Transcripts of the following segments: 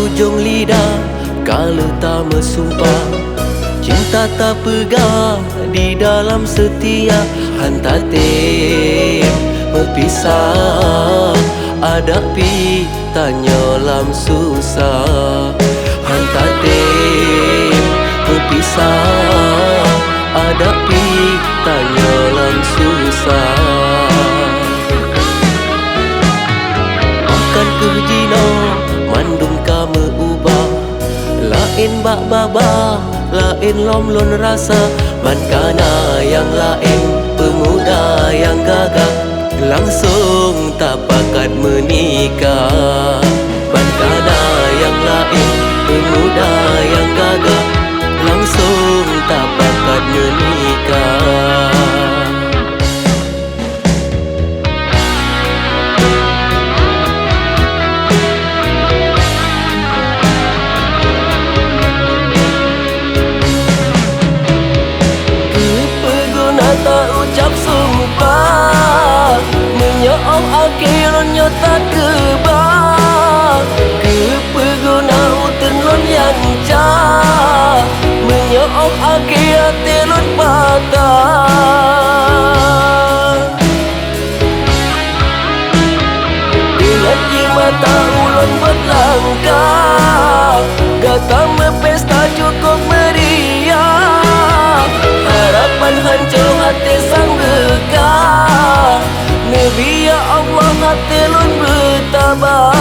ujung lidah kalau tak bersumpah. Cinta tak pegang di dalam setia, hantar tem berpisah. Ada pi tanya lam susah, hantar tem berpisah. Ada pi tanya lam susah. Akan kejina mandum kamu ubah, lain bak babah, lain lom-lon rasa. Mankana yang lain pemuda yang gagah, langsung tak pakat menikah. Mankana yang lain pemuda yang gagah, langsung tak pakat menikah. Tak ucap sumpah, menyoong akhirnya tak kebak. Kepeguna utenlon yang cah, menyoong akhir telon patah. Dengan mata ulon berlangkah, datang berpesta cukup meriah. Harapan hancur hati sang bekah, Nabi ya Allah hati lun bertabah.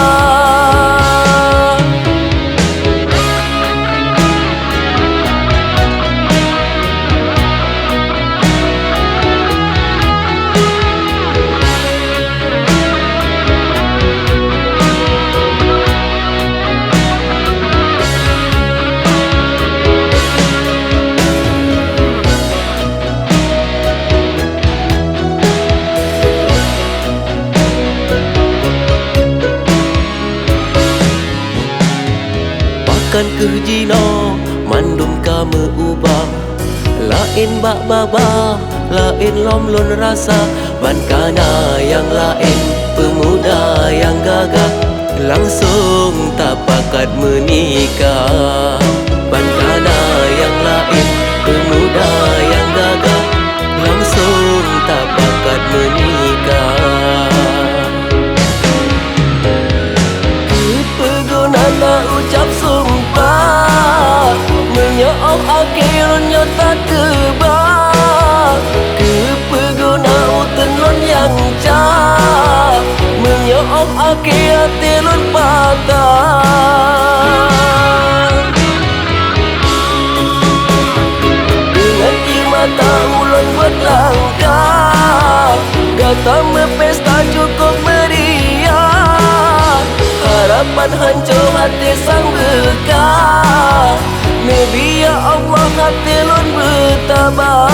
Kan kejina mandum kamu ubah, lain bak babah, lain lom-lon rasa. Mankana yang lain pemuda yang gagah, langsung tak pakat menikah. Mankana yang lain pemuda yang gagah, langsung tak pakat menikah. Kepeguna tak ucap sumpah, menyoong akhirnya tak kebak. Kepeguna utenlon yang cah, menyoong akhir telon patah. Dengan mata ulon berlangkah, datang berpesta cukup meriah. Harapan hancur hati sang bekah, Nabi ya Allah hati lun bertabah.